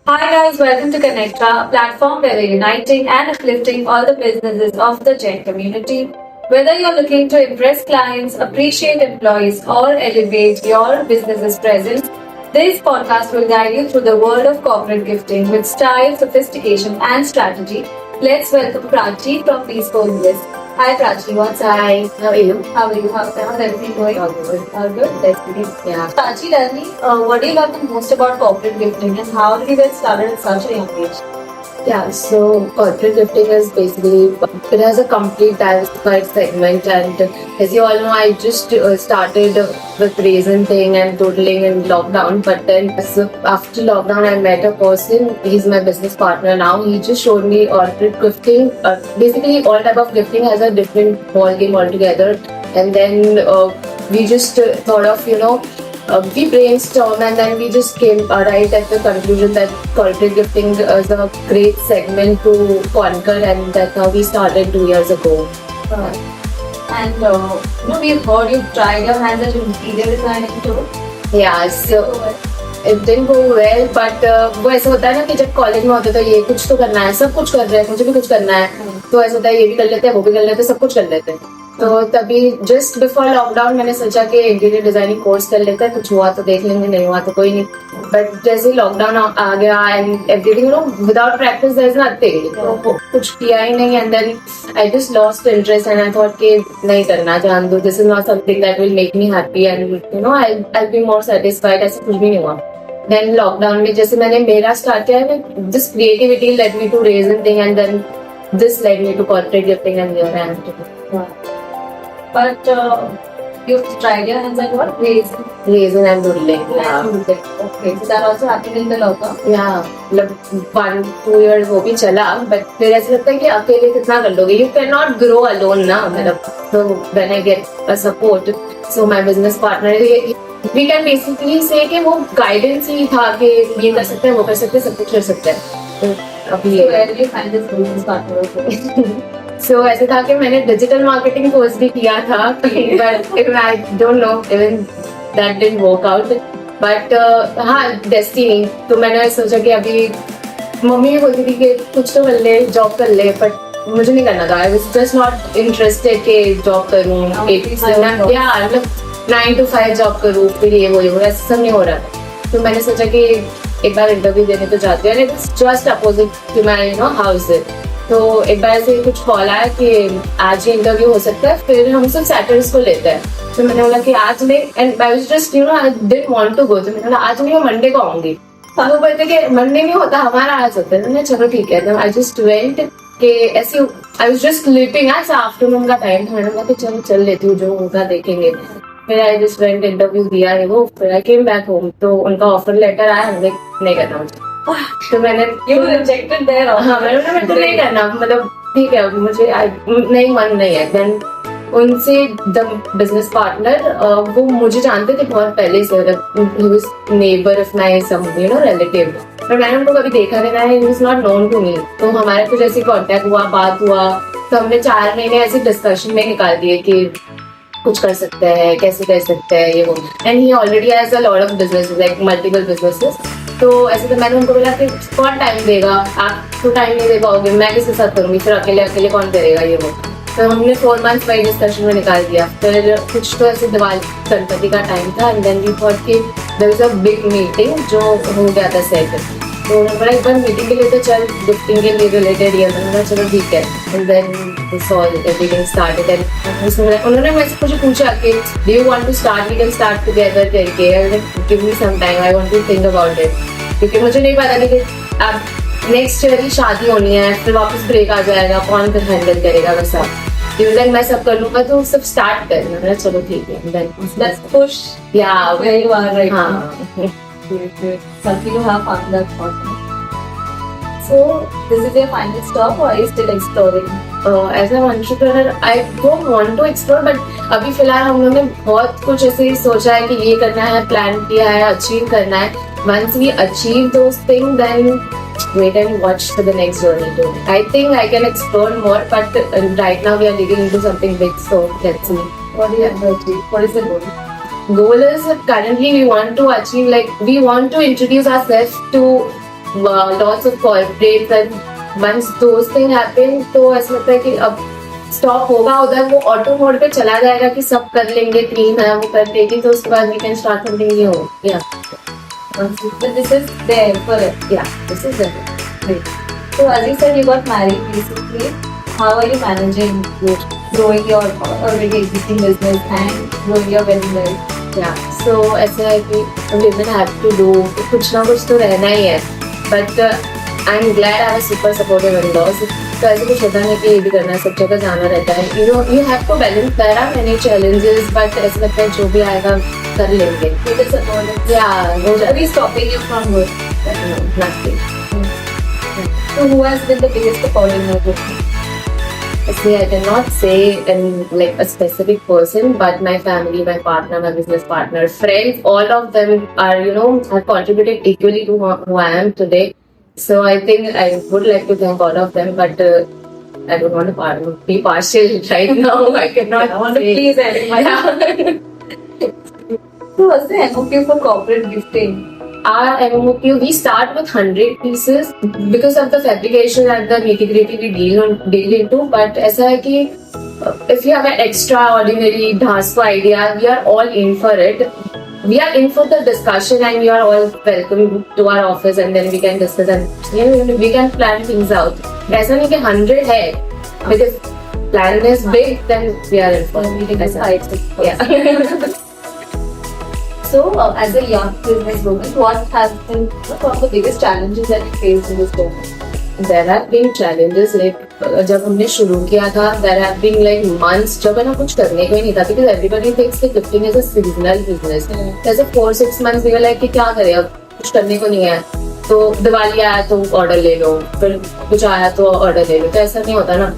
Hi guys, welcome to Connectra, a platform where we're uniting and uplifting all the businesses of the Gen community. Whether you're looking to impress clients, appreciate employees, or elevate your business's presence, this podcast will guide you through the world of corporate gifting with style, sophistication, and strategy. Let's welcome Prachi from Peaceful Bliss. Hi Prachi, what's up? Hi, how are you? How are you? How's everything going? All good. All good? Let's begin. Yeah. Prachi, tell me, what do you love the most about corporate gifting and how did you get started at such a young age? Yeah, so corporate gifting is basically, it has a complete diversified segment, and as you all know, I just started with raisin thing and totaling in lockdown, but then so after lockdown I met a person, he's my business partner now. He just showed me corporate gifting. Basically all type of gifting has a different ball game altogether, and then we just thought of, we brainstormed and then we just came right at the conclusion that corporate gifting is a great segment to conquer, and that's how we started 2 years ago. And we've heard you tried your hands at interior designing too. Yeah, so it didn't go well, but वो ऐसा होता है ना कि जब college में होते तो ये कुछ तो करना है, सब कुछ कर रहे हैं, मुझे भी कुछ करना है, तो ऐसा होता है ये भी कर लेते हैं, वो भी कर लेते हैं, सब कुछ कर लेते हैं. तो तभी जस्ट बिफोर लॉकडाउन मैंने सोचा कि इंटीरियर डिजाइनिंग कोर्स कर लेते हैं, कुछ हुआ तो देख लेंगे, नहीं हुआ तो कोई नहीं. बट जैसे ही लॉकडाउन आ गया and everything without practice there is nothing, तो कुछ किया ही नहीं, and then I just lost interest and I thought कि नहीं करना, जान दो, this is not something that will make me happy and I be more satisfied. ऐसा कुछ भी नहीं हुआ. देन लॉकडाउन में जैसे मैंने मेरा स्टार्ट किया है, this creativity led me to raise in thing and then this led me to corporate gifting and here I am. But you've tried your hands at what? Raisin and doodling. Yeah. Okay, so that also happened in the lockdown? Yeah, मतलब 1-2 years वो भी चला, but फिर ऐसा लगता है कि अकेले कितना कर लोगे? You cannot grow alone ना, मतलब so when I get a support, so my business partner, we can basically say कि वो guidance ही था कि ये कर सकते हैं, वो कर सकते हैं, सब कुछ कर सकते हैं. तो अभी So where did you find this business partner? So ऐसे था कि मैंने डिजिटल मार्केटिंग कोर्स भी किया था, but I don't know, even that didn't work out. But हाँ, डेस्टिनी. तो मैंने सोचा कि अभी मम्मी भी बोलती थी कि कुछ तो कर ले, जॉब कर ले, बट मुझे नहीं करना था. I was just not interested कि जॉब करूँ, मतलब 9 to 5 जॉब करूँ, फिर ये वो ऐसा सब नहीं हो रहा था. तो मैंने सोचा कि एक बार इंटरव्यू देने तो जाती हूँ, and it's just opposite to my house. तो एक बार ऐसे कुछ कॉल आया कि आज ही इंटरव्यू हो सकता है, फिर हम सब सैटरडेज को लेते हैं. तो मैंने बोला कि आज नहीं, and I was just I didn't want to go. तो मैंने बोला आज नहीं, मैं मंडे को आऊंगी. तो वो बोलते कि मंडे नहीं होता, हमारा आज होता है. मैंने चलो ठीक है. आई जस्ट वेंट कि ऐसे आई वाज जस्ट स्लीपिंग. ऐसा आफ्टरनून का टाइम था, मैंने बोला कि चलो चल लेती हूँ, जो होगा देखेंगे. फिर आई जस्ट वेंट, इंटरव्यू दिया है वो, फिर आई केम बैक होम. तो उनका ऑफर लेटर आया, मुझे नहीं करना मुझे. तो मैंने rejected there also. हाँ, मैंने तो नहीं करना, मतलब ठीक है मुझे नहीं मन नहीं है. देन उनसे द बिजनेस पार्टनर, वो मुझे जानते थे बहुत पहले से, मतलब neighbour of my some relative, पर मैंने उनको कभी देखा नहीं था. He was not known to me. तो हमारा कुछ ऐसे कांटेक्ट हुआ, बात हुआ, तो हमने 4 महीने ऐसे डिस्कशन में निकाल दिए कि कुछ कर सकते हैं, कैसे कर सकते हैं ये वो. And he already has a lot of businesses, like multiple businesses. तो ऐसे तो मैंने उनको बोला कि कौन टाइम देगा, आप तो टाइम नहीं दे पाओगे, मैं किसके साथ करूँगी, फिर अकेले अकेले कौन करेगा ये वो. तो हमने 4 months वही डिस्कशन में निकाल दिया. फिर कुछ तो ऐसे दिवाली गणपति का टाइम था, एंड देन वी थॉट कि there is a big meeting जो हो गया था सेट. तो उन्होंने बोला एक बार मीटिंग के लिए तो चल, गिफ्टिंग के लिए रिलेटेड ये. मैंने बोला चलो ठीक है. And then this all everything started. And उन्होंने मुझे पूछा कि do you want to start, we can start together करके. Give me some time, I want to think about it, क्योंकि मुझे नहीं पता कि अब नेक्स्ट ईयर ही शादी होनी है, फिर वापस ब्रेक आ जाएगा, कौन फिर हैंडल करेगा वैसा. मैं सब कर लूंगा, तो सब स्टार्ट कर. मैंने चलो ठीक है. Let's push where you are right now. हाँ. Something you have found that partner. So this is your final stop or are you still exploring? As an entrepreneur, I don't want to explore, but अभी फिलहाल हम लोगों ने बहुत कुछ ऐसे सोचा है कि ये करना है, प्लान किया है, अचीव करना है. Once we achieve those things, then wait and watch for the next journey too. I think I can explore more, but right now we are digging into something big, so let's see. What do you have to achieve? What is the goal? Goal is currently we want to achieve, like we want to introduce ourselves to lots of corporates, and once those things happen तो ऐसा लगता है कि अब stop होगा उधर, वो auto mode पे चला जाएगा कि सब कर लेंगे, टीम है वो कर देगी, तो उसके बाद we can start something new. But this is there for it. This is it. Great. So as you said, you got married recently. How are you managing growing your already existing business and growing your wedding life? So ऐसा है कि women have to do कुछ ना कुछ तो रहना ही है, but I'm glad I have super supportive in-laws. तो ऐसे कुछ होता नहीं कि ये भी करना है, सब जगह जाना रहता है. You have to balance. There are many challenges, but ऐसा लगता है जो भी आएगा कर लेंगे. It is supportive. वो What is stopping you from work? nothing. So who has been the biggest supporter in your group? Actually, I cannot say in like a specific person, but my family, my partner, my business partner, friends, all of them are, have contributed equally to who I am today. So I think I would like to thank all of them, but I don't want to be partial right now. I cannot I want to say. please everyone. So what's the MOQ for corporate gifting? Our MOQ, we start with 100 pieces because of the fabrication and the nitty-gritty we deal into. But ऐसा है कि if you have an extraordinary dhasko idea, we are all in for it. We are in for the discussion, and you are all welcome to our office, and then we can discuss and we can plan things out. ऐसा नहीं कि 100 है, because plan is big, then we are in for it. Yeah. So as a young businesswoman, what has been one of the biggest challenges that you faced in this journey? There have been challenges, like जब हमने शुरू किया था, there have been like months जब है ना कुछ करने को ही नहीं था, because everybody thinks that gifting is a seasonal business. जैसे 4-6 months we were like कि क्या करें, अब कुछ करने को नहीं है, तो दिवाली आया तो ऑर्डर ले लो, फिर कुछ आया तो ऑर्डर ले लो, तो ऐसा नहीं होता ना.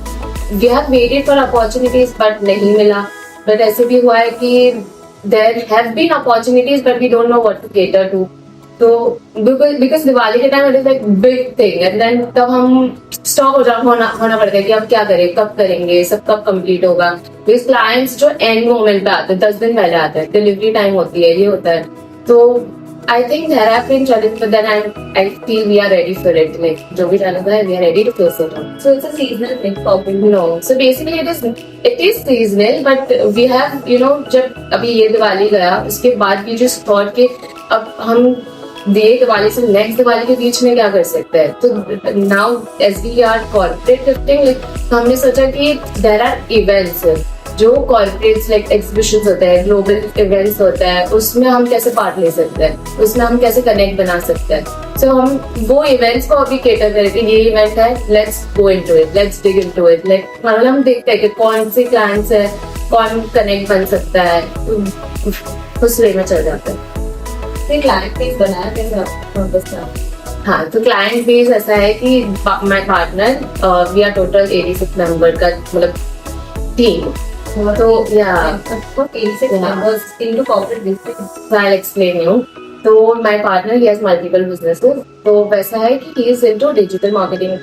We have waited for opportunities but नहीं मिला. But ऐसे भी हुआ है कि there have been opportunities but we don't know what to cater to. तो because दिवाली के time it is like big thing, and then तब हम स्टॉप होना पड़ता है कि अब क्या करें, कब करेंगे, सब कब कंप्लीट होगा. because clients जो एंड मोमेंट पे आते हैं, 10 दिन पहले आते हैं, डिलीवरी टाइम होती है, ये होता है. तो I think there have been challenges, but then I feel we are ready for it. Like जो भी challenge है, we are ready to face it. So it's a seasonal thing probably. No, so basically it is seasonal, but we have जब अभी ये दिवाली गया, उसके बाद भी जो thought के अब हम ये दिवाली से नेक्स्ट दिवाली के बीच में क्या कर सकते हैं. तो now as we are corporate gifting, हमने सोचा कि देयर आर इवेंट्स जो कॉर्पोरेट्स लाइक एग्जीबिशंस होते हैं, ग्लोबल इवेंट्स होता है, उसमें हम कैसे पार्ट ले सकते हैं, उसमें हम कैसे कनेक्ट बना सकते हैं. सो हम वो इवेंट्स को अभी केटर करके, ये इवेंट है, let's go into it, let's dig into it. Like मतलब हम देखते हैं कि कौन से क्लाइंट्स है, कौन कनेक्ट बन सकता है, उस वे में चल जाता है. क्लाइंट बेस बनाया कैसे? हाँ, तो क्लाइंट बेस ऐसा है कि my partner, we are total 86 member का मतलब टीम. तो या 86 members into corporate gifting. I'll explain you. तो my partner, he has multiple businesses. तो वैसा है कि he is into digital marketing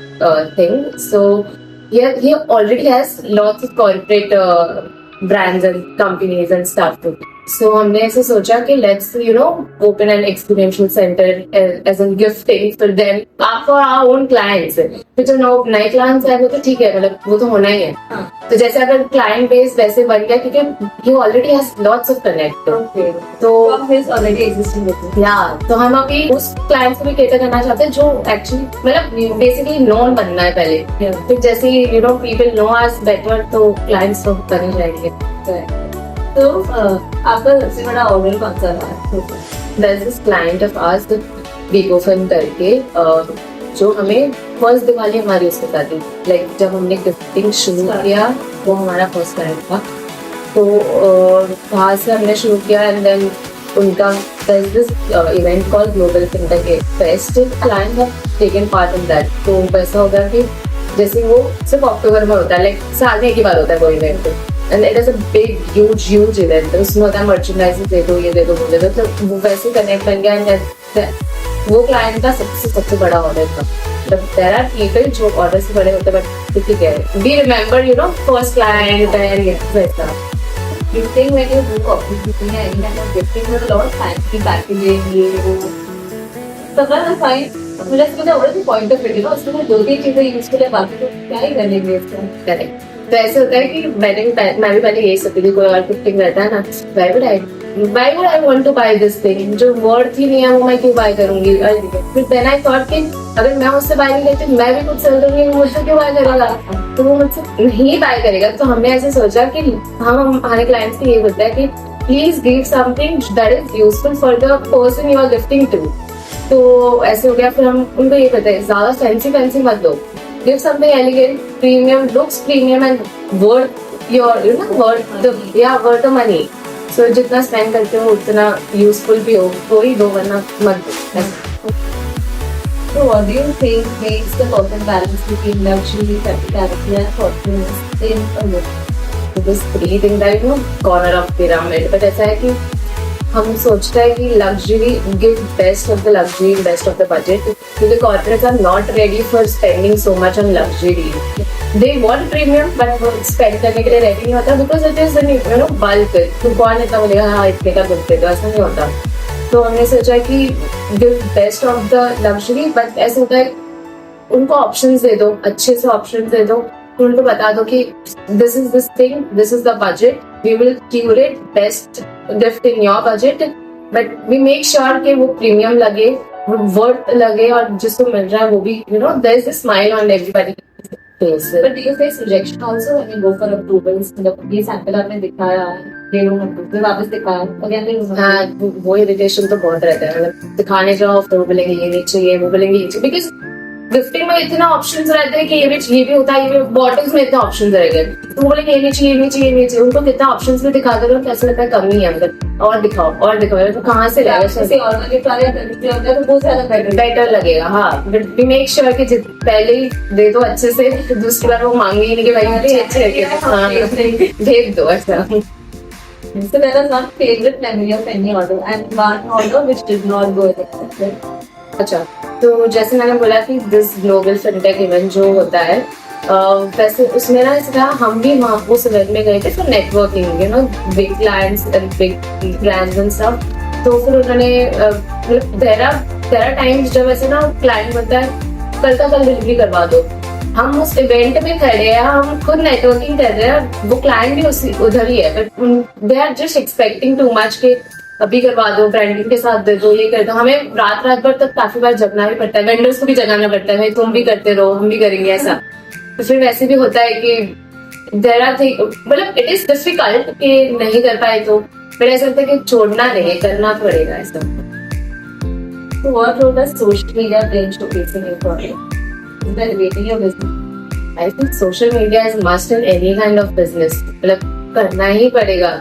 thing. So he already has lots of corporate brands and companies and stuff too. So हमने ऐसे सोचा कि let's open an experiential center as a gifting for them, for our own clients. तो जो नए clients हैं वो तो ठीक है, मतलब वो तो होना ही है. तो जैसे अगर client base वैसे बन गया, क्योंकि he already has lots of connect. Okay. तो From his already existing business. तो हम अभी उस clients को भी cater करना चाहते हैं जो actually मतलब basically known बनना है पहले. फिर जैसे people know us better, तो clients तो बन जाएंगे. तो आपका सबसे बड़ा ऑर्डर कौन सा रहा? There's this client of ours, Bigofan करके, जो हमें फर्स्ट दिवाली हमारी उसके साथ थी. लाइक जब हमने गिफ्टिंग शुरू किया, वो हमारा फर्स्ट क्लाइंट था. तो वहाँ से हमने शुरू किया, एंड देन उनका there's this event called Global Fintech Fest. Client have taken part in that. तो वैसा होगा कि जैसे वो सिर्फ अक्टूबर में होता है, लाइक साल में एक ही बार होता है वो event. And it is a big, huge event. उसमें होता है merchandise दे दो, ये दे दो, वो दे दो. तो वो वैसे कनेक्ट बन गया, and वो क्लाइंट का सबसे बड़ा ऑर्डर था. But there are people जो ऑर्डर से बड़े होते हैं, but ठीक है. We remember, first client and वैसा. Gifting when you do corporate gifting या any kind of gifting, there's a lot of fancy packaging, ये वो. Sometimes I find मुझे ऐसा लगता है what is the point of it, उसमें 2-3 चीजें यूजफुल है, बाकी तो क्या ही करेंगे इसका। करेक्ट। तो ऐसे होता है कि मैं भी पहले यही सोचती थी, कोई और गिफ्टिंग रहता है ना, why would I want to buy this thing, जो वर्थ ही नहीं है वो मैं क्यों बाय करूंगी। फिर then I thought कि अगर मैं उससे बाय नहीं करती, मैं भी कुछ सेल दूंगी, वो मुझसे क्यों बाय करेगा, तो वो मुझसे नहीं बाय करेगा। तो हमने ऐसे सोचा कि हमारे क्लाइंट्स से ये होता है कि please give something that is useful for the person you are gifting to. तो ऐसे हो गया। फिर हम उनको ये पता है, ज्यादा फैंसी मत दो, give something elegant, premium, looks premium and worth your worth the money. So जितना स्पेंड करते हो उतना यूजफुल भी हो, वो ही दो, वरना मत दो। So what do you think makes the perfect balance between luxury, practicality and thoughtfulness in a look? This 3 thing that corner of pyramid. But ऐसा है कि हम सोचते हैं कि luxury, give best of the luxury, best of the budget, क्योंकि corporates are not ready for spending so much on luxury. They want premium but वो spend करने के लिए रेडी नहीं होता, बिकॉज इट इज बल्क। तो कौन इतना बोलेगा हाँ इतने का बिल दे दो, ऐसा नहीं होता। तो हमने सोचा कि give best of the luxury, but ऐसा होता है उनको ऑप्शंस दे दो, अच्छे से ऑप्शंस दे दो, उनको बता दो कि this is this thing, this is the budget, we will curate best gift in your budget, but we make sure कि वो प्रीमियम लगे, वो वर्थ लगे, और जिसको मिल रहा है वो भी there is a smile on everybody face. But do you face rejection also when you go for approvals? मतलब ये सैंपल आपने दिखाया, they don't approve, फिर वापस दिखाया, again they don't approve. हाँ, वो इरिटेशन तो बहुत रहता है। मतलब दिखाने जाओ तो वो बोलेंगे ये नहीं चाहिए, वो बोलेंगे ये चाहिए, बिकॉज गिफ्टिंग में इतना ऑप्शंस रहते हैं कि ये भी होता है, ये भी बॉटल्स में इतने ऑप्शंस रहेंगे, तो बोलेंगे ये नहीं चाहिए, ये नहीं चाहिए, ये नहीं चाहिए। उनको कितना ऑप्शंस भी दिखा दो, कैसे लगता है कमी है, मतलब और दिखाओ, तो कहाँ से किसी और का गिफ्ट आ गया होता है तो बहुत ज्यादा बेटर लगेगा। हाँ, बट वी मेक श्योर कि पहले ही दे दो अच्छे से, दूसरी बार वो मांगे ही नहीं कि भाई अच्छे भेज दो ऐसा। So there was one favorite memory of any order and one order which did not go as expected. अच्छा, तो जैसे मैंने बोला कि दिस ग्लोबल फिनटेक इवेंट जो होता है, वैसे उसमें ना इसका हम भी वहाँ उस इवेंट में गए थे for networking, big clients and big brands and सब। तो फिर उन्होंने देयर आर टाइम्स जब ऐसे ना क्लाइंट बोलता है कल का कल डिलीवरी करवा दो, हम उस इवेंट में खड़े हैं, हम खुद नेटवर्किंग कर रहे हैं, वो क्लाइंट भी उधर ही है, but they are just expecting too much के अभी करवा दो, ब्रांडिंग के साथ दे दो, ये कर दो। हमें रात भर तक काफी बार जगना भी पड़ता है, वेंडर्स को भी जगाना पड़ता है, भाई तुम भी करते रहो, हम भी करेंगे ऐसा। तो फिर वैसे भी होता है कि देयर आर थिंग, मतलब इट इज डिफिकल्ट कि नहीं कर पाए तो, फिर ऐसा लगता है कि छोड़ना नहीं, करना पड़ेगा ऐसा। So what role does social media play in showcasing your product? Is that elevating your business? I think social media is must in any kind of business, मतलब करना ही पड़ेगा।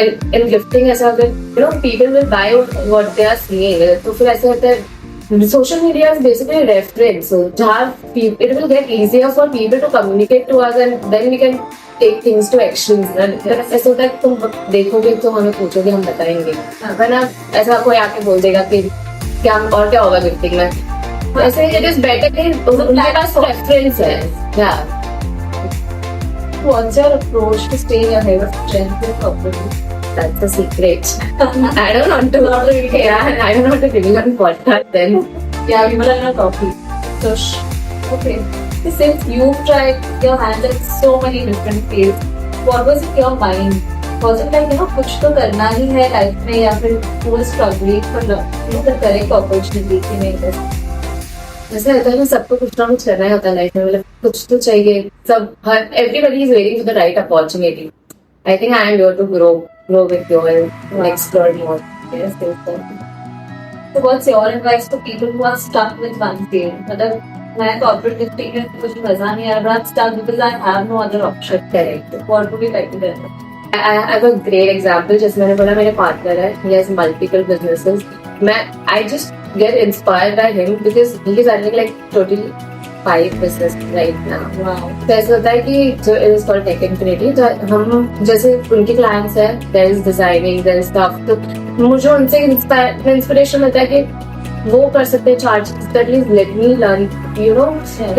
And in gifting ऐसा अगर people will buy what they are seeing, तो फिर ऐसा होता है social media is basically a reference, so जहाँ it will get easier for people to communicate to us and then we can take things to actions। ऐसा होता है कि तुम देखोगे तो हमें पूछोगे, हम बताएंगे, वरना ऐसा कोई आके बोल देगा कि क्या और क्या होगा गिफ्टिंग में, ऐसे it is better कि उनके पास reference है। Yeah. What's your approach to staying ahead of trends in corporate? That's a secret. I don't want to. Yeah, I don't want to reveal on podcast then. Yeah, we will not copy. So, okay. Since you've tried your hand at so many different fields, what was in your mind? Was it like कुछ तो करना ही है life में, या फिर you were struggling for the correct opportunity कि नहीं बस? ऐसा रहता है ना, सबको कुछ ना कुछ करना ही होता है लाइफ में, मतलब कुछ तो चाहिए। सब everybody is waiting for the right opportunity. I think I am here to grow with you and explore more. Yes, definitely. So what's your advice for people who are stuck with one field? मतलब मैं corporate gifting में कुछ मजा नहीं आ रहा, I'm stuck because I have no other option. Correct. What would you like to do? I have a great example. जैसे मैंने बोला, मेरे पार्टनर है, he has multiple businesses. I just get inspired by him because he is running like totally 5 business right now. Wow. तो ऐसा होता है कि जो it is called Tech Infinity, तो हम जैसे उनके clients हैं, there is designing, there is stuff, तो मुझे उनसे इंस्पिरेशन मिलता है कि वो कर सकते हैं charge, at least let me learn, कि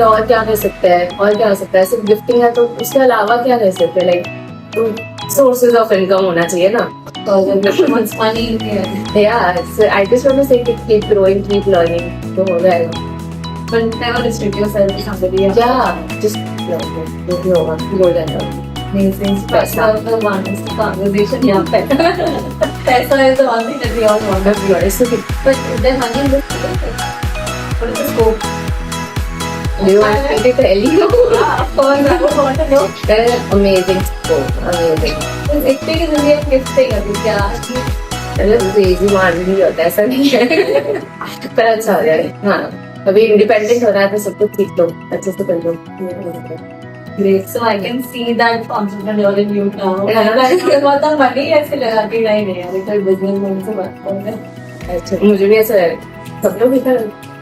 और क्या कर सकते हैं, और क्या हो सकता है। सिर्फ गिफ्टिंग है तो उसके अलावा क्या कर सकते हैं, लाइक सोर्सेज ऑफ इनकम होना चाहिए ना। Once money in here. Yeah, so I just want to say keep growing, keep learning, तो हो जाएगा। but never restrict yourself to somebody else. Yeah, just जो भी होगा more than enough. Amazing. पैसा. That's the one is the conversation. Yeah, paisa is the one thing that we all want. Let's be honest with you. But is there money in this? What is the scope? Do you want me to tell you? Yeah, of course, I would want to know. There is amazing scope, amazing. एक thing is really a gift thing अभी क्या? मतलब crazy मान भी होता है ऐसा नहीं है पर अच्छा हो जाए हाँ अभी इंडिपेंडेंट हो रहा है तो सब कुछ सीख लो अच्छे से कर लो Great. So I can see that entrepreneur in you now. Yeah. मैं बहुत money ऐसे लगा के नहीं यार इधर business में से बात कर रहे हैं. अच्छा मुझे भी ऐसा है सब लोग इधर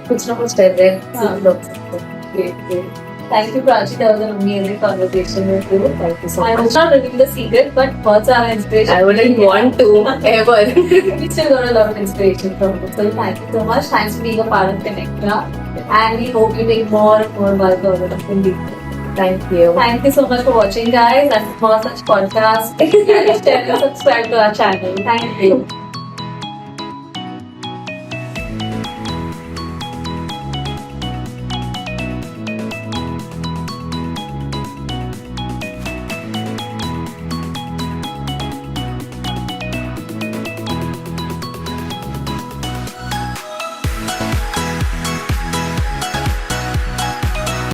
कुछ ना कुछ कर रहे हैं हाँ. सब लोग Great, great. Thank you, Prachi. That was an amazing conversation with you. Thank you so I much. was not revealing the secret, but words are an inspiration. I wouldn't want to ever. We still got a lot of inspiration from you. So thank you so much. Thanks for being a part of Connectra. And we hope you make more and more bulk out of Hindi. Thank you. Thank you so much for watching, guys. And for more such podcasts, share and subscribe to our channel. Thank you.